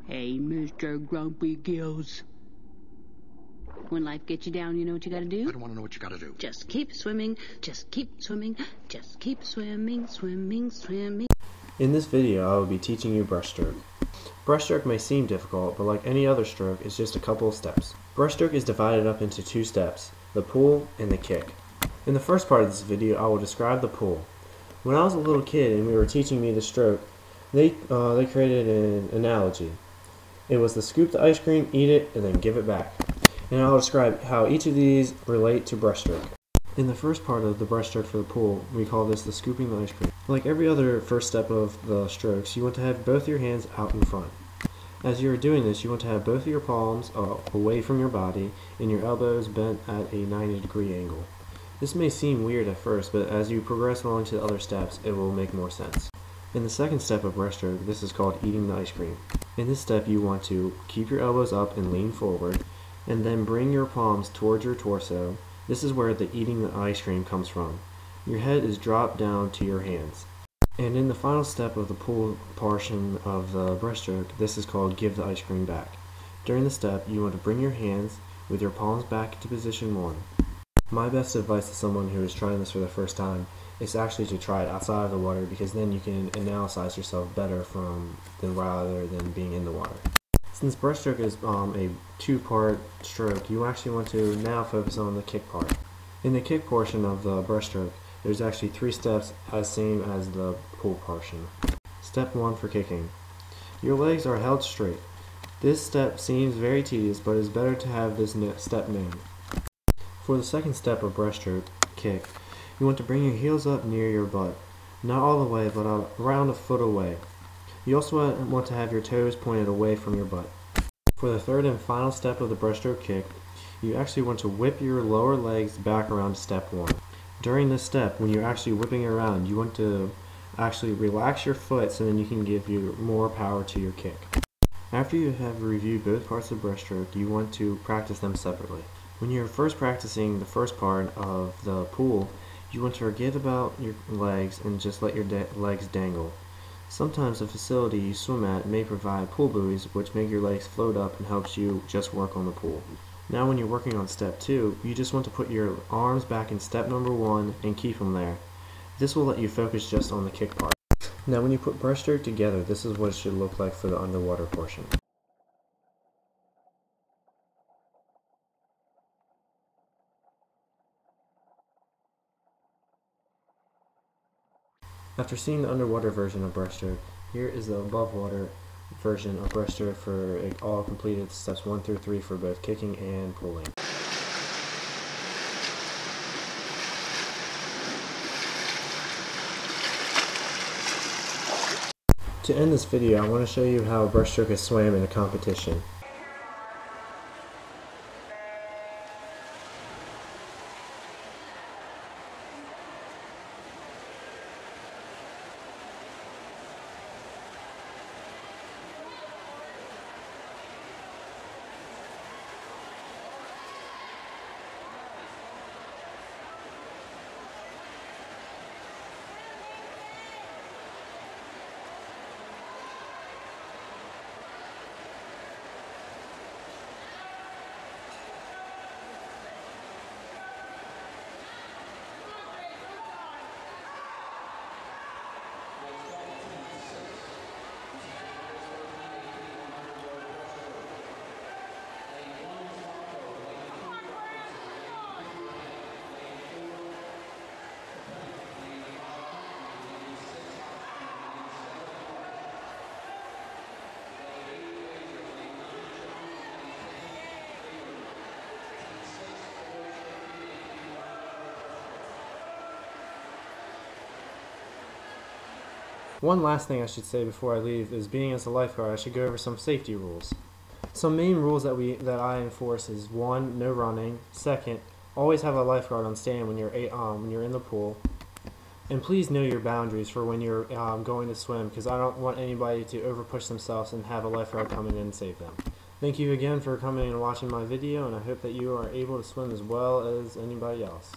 Hey, Mr. Grumpy Gills. When life gets you down, you know what you gotta do? I don't want to know what you gotta do. Just keep swimming, just keep swimming, just keep swimming, swimming, swimming. In this video, I will be teaching you breaststroke. Breaststroke may seem difficult, but like any other stroke, it's just a couple of steps. Breaststroke is divided up into two steps, the pull and the kick. In the first part of this video, I will describe the pull. When I was a little kid and we were teaching me the stroke, they created an analogy. It was to scoop the ice cream, eat it, and then give it back. And I'll describe how each of these relate to breaststroke. In the first part of the breaststroke for the pull, we call this the scooping the ice cream. Like every other first step of the strokes, you want to have both your hands out in front. As you are doing this, you want to have both of your palms away from your body and your elbows bent at a 90-degree angle. This may seem weird at first, but as you progress along to the other steps, it will make more sense. In the second step of breaststroke, this is called eating the ice cream. In this step, you want to keep your elbows up and lean forward, and then bring your palms towards your torso. This is where the eating the ice cream comes from. Your head is dropped down to your hands. And in the final step of the pull portion of the breaststroke, this is called give the ice cream back. During the step, you want to bring your hands with your palms back into position 1. My best advice to someone who is trying this for the first time is actually to try it outside of the water, because then you can analyze yourself better rather than being in the water. Since breaststroke is a two-part stroke, you actually want to now focus on the kick part. In the kick portion of the breaststroke, there's actually 3 steps as same as the pull portion. Step 1 for kicking. Your legs are held straight. This step seems very tedious, but it's better to have this step named. For the second step of breaststroke, kick, you want to bring your heels up near your butt. Not all the way, but around a foot away. You also want to have your toes pointed away from your butt. For the third and final step of the breaststroke kick, you actually want to whip your lower legs back around to step 1. During this step, when you're actually whipping around, you want to actually relax your foot so then you can give you more power to your kick. After you have reviewed both parts of breaststroke, you want to practice them separately. When you're first practicing the first part of the pull, you want to forget about your legs and just let your legs dangle. Sometimes the facility you swim at may provide pull buoys which make your legs float up and helps you just work on the pull. Now when you're working on step 2, you just want to put your arms back in step number 1 and keep them there. This will let you focus just on the kick part. Now when you put breaststroke together, this is what it should look like for the underwater portion. After seeing the underwater version of breaststroke, here is the above water version of breaststroke for all completed steps 1 through 3 for both kicking and pulling. To end this video, I want to show you how breaststroke is swam in a competition. One last thing I should say before I leave is, being as a lifeguard, I should go over some safety rules. Some main rules that I enforce is 1, no running. 2nd, always have a lifeguard on stand when you're in the pool. And please know your boundaries for when you're going to swim, because I don't want anybody to overpush themselves and have a lifeguard come in and save them. Thank you again for coming and watching my video, and I hope that you are able to swim as well as anybody else.